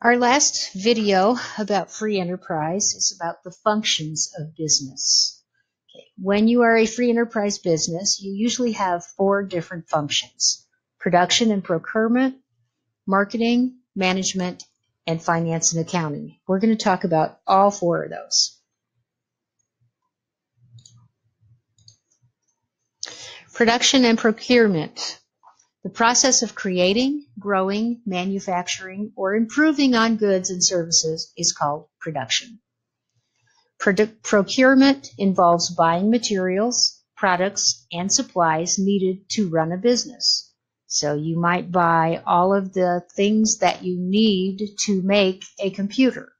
Our last video about free enterprise is about the functions of business. Okay. When you are a free enterprise business, you usually have 4 different functions: production and procurement, marketing, management, and finance and accounting. We're going to talk about all 4 of those. Production and procurement. The process of creating, growing, manufacturing, or improving on goods and services is called production. Procurement involves buying materials, products, and supplies needed to run a business. So you might buy all of the things that you need to make a computer.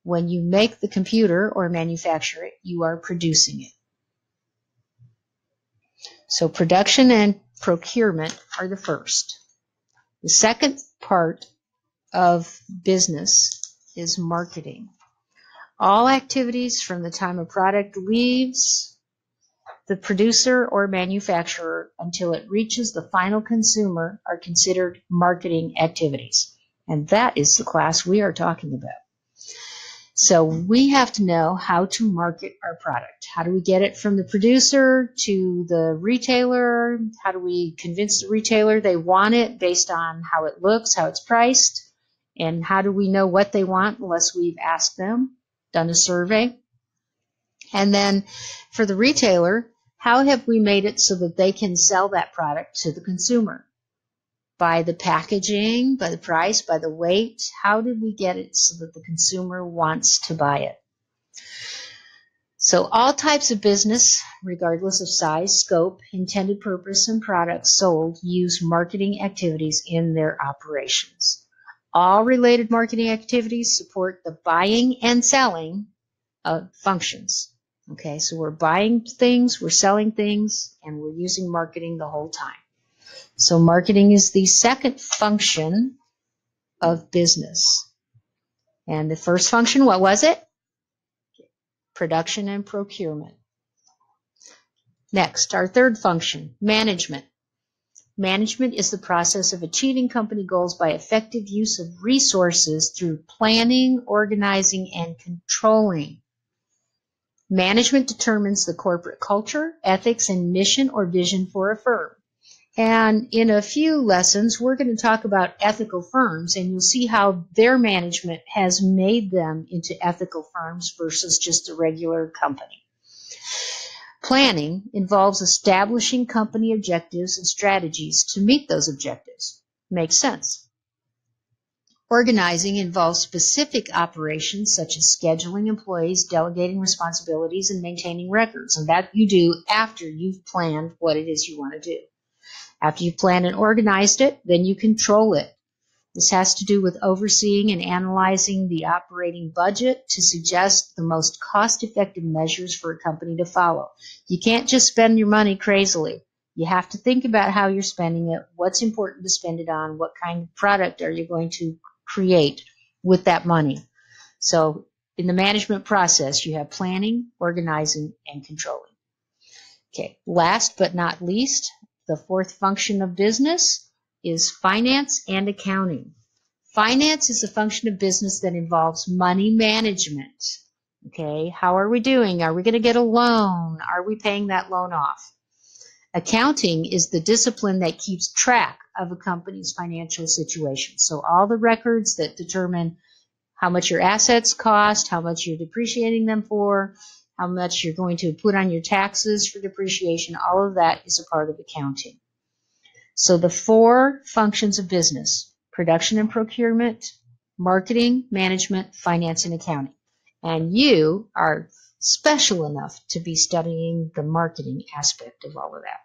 When you make the computer or manufacture it, you are producing it. So production and procurement are the first. The second part of business is marketing. All activities from the time a product leaves the producer or manufacturer until it reaches the final consumer are considered marketing activities. And that is the class we are talking about. So we have to know how to market our product. How do we get it from the producer to the retailer? How do we convince the retailer they want it based on how it looks, how it's priced? And how do we know what they want unless we've asked them, done a survey? And then for the retailer, how have we made it so that they can sell that product to the consumer? By the packaging, by the price, by the weight. How did we get it so that the consumer wants to buy it? So all types of business, regardless of size, scope, intended purpose, and products sold, use marketing activities in their operations. All related marketing activities support the buying and selling of functions. Okay, so we're buying things, we're selling things, and we're using marketing the whole time. So marketing is the second function of business. And the first function, what was it? Production and procurement. Next, our third function, management. Management is the process of achieving company goals by effective use of resources through planning, organizing, and controlling. Management determines the corporate culture, ethics, and mission or vision for a firm. And in a few lessons, we're going to talk about ethical firms, and you'll see how their management has made them into ethical firms versus just a regular company. Planning involves establishing company objectives and strategies to meet those objectives. Makes sense. Organizing involves specific operations such as scheduling employees, delegating responsibilities, and maintaining records. And that you do after you've planned what it is you want to do. After you've planned and organized it, then you control it. This has to do with overseeing and analyzing the operating budget to suggest the most cost-effective measures for a company to follow. You can't just spend your money crazily. You have to think about how you're spending it, what's important to spend it on, what kind of product are you going to create with that money. So in the management process, you have planning, organizing, and controlling. Okay, last but not least, the fourth function of business is finance and accounting. Finance is a function of business that involves money management. Okay, how are we doing? Are we going to get a loan? Are we paying that loan off? Accounting is the discipline that keeps track of a company's financial situation. So all the records that determine how much your assets cost, how much you're depreciating them for, how much you're going to put on your taxes for depreciation, all of that is a part of accounting. So the 4 functions of business: production and procurement, marketing, management, finance, and accounting. And you are special enough to be studying the marketing aspect of all of that.